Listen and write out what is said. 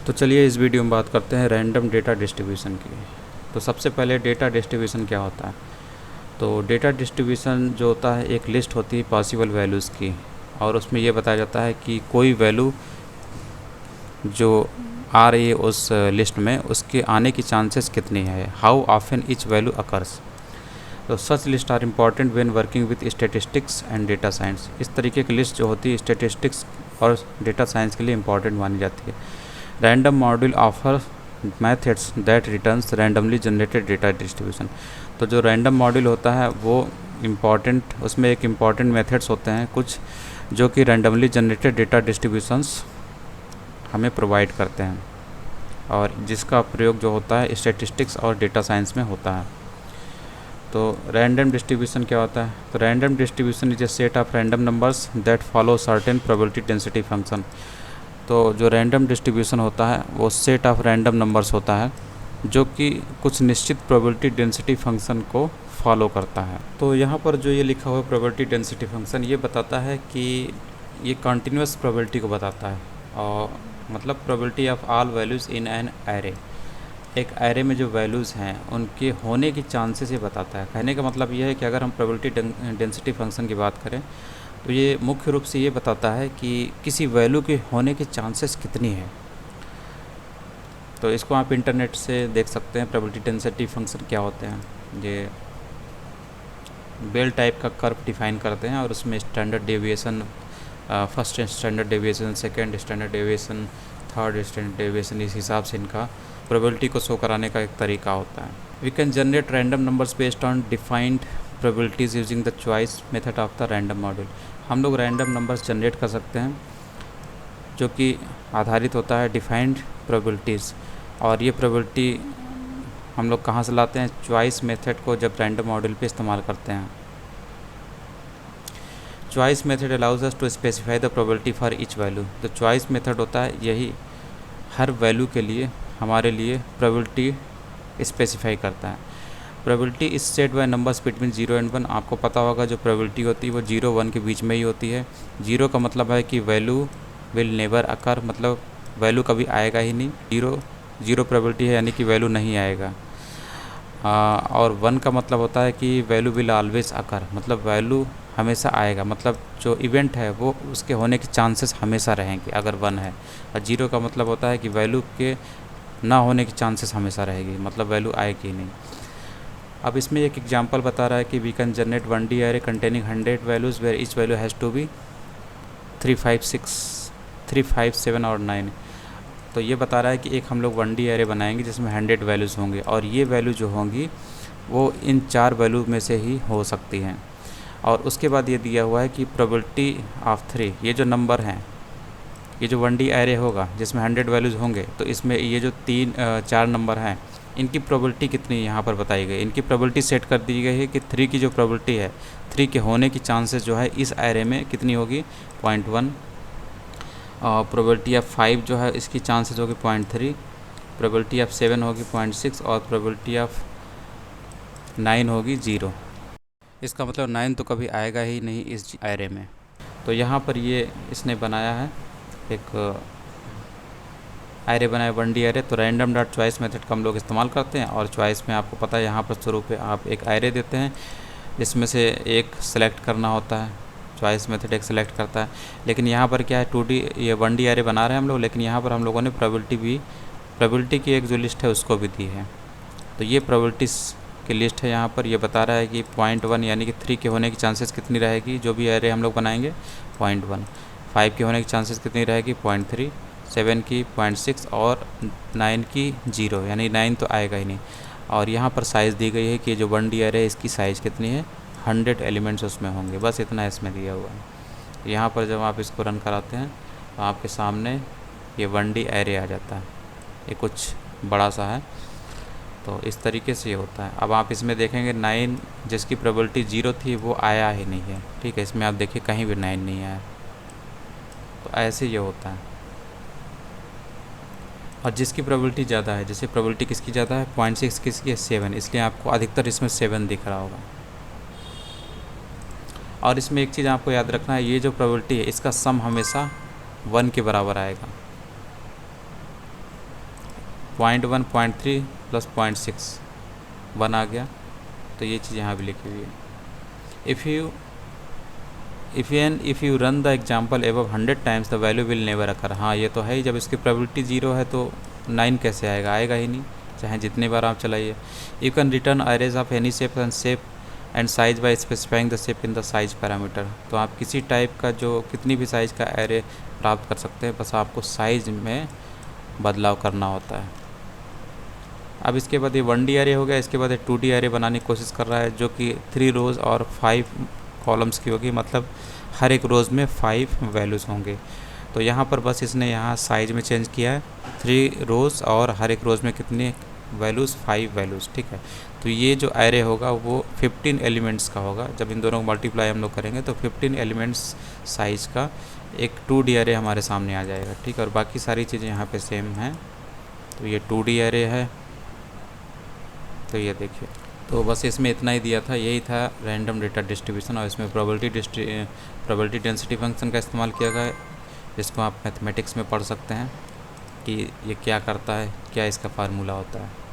तो चलिए इस वीडियो में बात करते हैं रैंडम डेटा डिस्ट्रीब्यूशन की। तो सबसे पहले डेटा डिस्ट्रीब्यूशन क्या होता है। तो डेटा डिस्ट्रीब्यूशन जो होता है एक लिस्ट होती है पॉसिबल वैल्यूज़ की, और उसमें ये बताया जाता है कि कोई वैल्यू जो आ रही है उस लिस्ट में उसके आने की चांसेस कितनी है, how often each value occurs. तो such list are important when working with statistics and data science. इस तरीके की लिस्ट जो होती है स्टेटिस्टिक्स और डेटा साइंस के लिए इम्पॉर्टेंट मानी जाती है। Random module offer methods that returns randomly generated data distribution. तो जो रैंडम मॉड्यूल होता है वो इम्पॉर्टेंट, उसमें एक इम्पॉर्टेंट मेथड्स होते हैं कुछ जो कि रैंडमली जनरेटेड डेटा डिस्ट्रीब्यूशंस हमें प्रोवाइड करते हैं, और जिसका प्रयोग जो होता है स्टैटिस्टिक्स और डेटा साइंस में होता है। तो रैंडम डिस्ट्रीब्यूशन क्या होता है। तो random distribution is a set of random numbers that follow certain probability density function. तो जो रैंडम डिस्ट्रीब्यूशन होता है वो सेट ऑफ रैंडम नंबर्स होता है जो कि कुछ निश्चित प्रोबेबिलिटी डेंसिटी फंक्शन को फॉलो करता है। तो यहाँ पर जो ये लिखा हुआ प्रोबेबिलिटी डेंसिटी फंक्शन ये बताता है कि ये कंटिन्यूस प्रोबेबिलिटी को बताता है, और मतलब probability of all values in an array. एक एरे में जो वैल्यूज़ हैं उनके होने की चांसेस ये बताता है। कहने का मतलब ये है कि अगर हम प्रोबेबिलिटी डेंसिटी फंक्शन की बात करें तो ये मुख्य रूप से ये बताता है कि किसी वैल्यू के होने की चांसेस कितनी है। तो इसको आप इंटरनेट से देख सकते हैं प्रोबेबिलिटी डेंसिटी फंक्शन क्या होते हैं। ये बेल टाइप का कर्व डिफाइन करते हैं और उसमें standard deviation, first standard deviation, second standard deviation, third standard deviation, इस हिसाब से इनका प्रोबेबिलिटी को शो कराने का एक तरीका होता है। We can generate random numbers based on defined probabilities using the choice method of the random module. हम लोग रैंडम नंबर्स जनरेट कर सकते हैं जो कि आधारित होता है डिफाइंड प्रोबेबिलिटीज़, और ये प्रोबेबिलिटी हम लोग कहाँ से लाते हैं, चॉइस मेथड को जब रैंडम मॉड्यूल पे इस्तेमाल करते हैं। Choice method allows us to specify the probability for each value. तो चॉइस मेथड होता है यही हर वैल्यू के लिए हमारे लिए प्रोबेबिलिटी स्पेसिफाई करता है। Probability is set by numbers between 0 and 1। आपको पता होगा जो प्रोबेबिलिटी होती है वो 0 1 के बीच में ही होती है। 0 का मतलब है कि वैल्यू विल नेवर अकर, मतलब वैल्यू कभी आएगा ही नहीं। 0 प्रोबेबिलिटी है यानी कि वैल्यू नहीं आएगा। और 1 का मतलब होता है कि वैल्यू विल ऑलवेज अकर, मतलब वैल्यू हमेशा आएगा, मतलब जो इवेंट है वो उसके होने के चांसेस हमेशा रहेंगे अगर 1 है। और 0 का मतलब होता है कि वैल्यू के ना होने की चांसेस हमेशा रहेगी, मतलब वैल्यू आएगी नहीं। अब इसमें एक एग्जांपल बता रहा है कि we can generate 1D array containing 100 values where each value has to be 3, 5, 6, 3, 5, 7 और 9। तो ये बता रहा है कि एक हम लोग 1D एरे बनाएंगे जिसमें 100 वैल्यूज़ होंगे, और ये वैल्यू जो होंगी वो इन 4 वैल्यू में से ही हो सकती हैं। और उसके बाद ये दिया हुआ है कि प्रोबेबिलिटी ऑफ 3, ये जो नंबर हैं, ये जो 1D एरे होगा जिसमें 100 वैल्यूज़ होंगे, तो इसमें ये जो 4 नंबर हैं इनकी प्रोबेबिलिटी कितनी यहाँ पर बताई गई। इनकी प्रोबेबिलिटी सेट कर दी गई है कि 3 की जो प्रोबेबिलिटी है, 3 के होने की चांसेस जो है इस एरे में कितनी होगी, 0.1। और प्रोबेबिलिटी ऑफ 5 जो है इसकी चांसेस होगी 0.3, प्रोबेबिलिटी ऑफ 7 होगी 0.6, और प्रोबेबिलिटी ऑफ 9 होगी 0। इसका मतलब 9 तो कभी आएगा ही नहीं इस एरे में। तो यहाँ पर ये इसने बनाया है एक एरे बनाया 1D एरे। तो रैंडम डॉट चॉइस मेथड का हम लोग इस्तेमाल करते हैं, और चॉइस में आपको पता है यहाँ पर शुरू पे आप एक एरे देते हैं जिसमें से एक सेलेक्ट करना होता है। चॉइस मेथड एक सेलेक्ट करता है, लेकिन यहाँ पर क्या है 2D ये 1D एरे बना रहे हैं हम लोग, लेकिन यहाँ पर हम लोगों ने प्रोबेबिलिटी की एक जो लिस्ट है उसको भी दी है। तो ये प्रोबेबिलिटीज़ की लिस्ट है। यहाँ पर ये बता रहा है कि 0.1 यानी कि 3 के होने की चांसेस कितनी रहेगी, जो भी एरे हम लोग बनाएंगे 0.1, 5 के होने की चांसेस कितनी रहेगी 0.3, 7 की 0.6 और 9 की 0, यानी 9 तो आएगा ही नहीं। और यहाँ पर साइज़ दी गई है कि जो 1D एरे है इसकी साइज़ कितनी है, 100 एलिमेंट्स उसमें होंगे, बस इतना इसमें दिया हुआ है। यहाँ पर जब आप इसको रन कराते हैं तो आपके सामने ये 1D एरे आ जाता है, ये कुछ बड़ा सा है। तो इस तरीके से ये होता है। अब आप इसमें देखेंगे 9 जिसकी प्रोबेबिलिटी 0 थी वो आया ही नहीं है, ठीक है। इसमें आप देखिए कहीं भी 9 नहीं आया। तो ऐसे ये होता है। और जिसकी प्रोबेबिलिटी ज़्यादा है, जैसे प्रोबेबिलिटी किसकी ज़्यादा है 0.6, किसकी है 7, इसलिए आपको अधिकतर इसमें 7 दिख रहा होगा। और इसमें एक चीज़ आपको याद रखना है, ये जो प्रोबेबिलिटी है इसका सम हमेशा 1 के बराबर आएगा। 0.1 0.3 प्लस 0.6 1 आ गया। तो ये चीज़ यहाँ भी लिखी हुई है। If you run the example above 100 times the value will never occur. हाँ ये तो है ही, जब इसकी प्रोबेबिलिटी 0 है तो 9 कैसे आएगा, आएगा ही नहीं, चाहे जितनी बार आप चलाइए। You can return arrays of any shape and size by specifying the shape in the size parameter. तो आप किसी टाइप का जो कितनी भी साइज़ का एरे प्राप्त कर सकते हैं, बस आपको साइज में बदलाव करना होता है। अब इसके बाद ये 1D एरे हो गया, इसके बाद ये 2D एरे बनाने की कोशिश कर रहा है, जो कि 3 रोज़ और 5 कॉलम्स की होगी, मतलब हर एक रोज़ में 5 वैल्यूज़ होंगे। तो यहाँ पर बस इसने यहाँ साइज में चेंज किया है, 3 रोज़ और हर एक रोज़ में कितनी वैल्यूज़, 5 वैल्यूज़, ठीक है। तो ये जो एरे होगा वो 15 एलिमेंट्स का होगा। जब इन दोनों को मल्टीप्लाई हम लोग करेंगे तो 15 एलिमेंट्स साइज़ का एक 2D एरे हमारे सामने आ जाएगा, ठीक है। और बाकी सारी चीज़ें यहाँ पे सेम हैं। तो ये 2D एरे है, तो ये देखिए। तो बस इसमें इतना ही दिया था, यही था रैंडम डेटा डिस्ट्रीब्यूशन। और इसमें प्रोबेबिलिटी डेंसिटी फंक्शन का इस्तेमाल किया गया है, जिसको आप मैथमेटिक्स में पढ़ सकते हैं कि ये क्या करता है, क्या इसका फार्मूला होता है।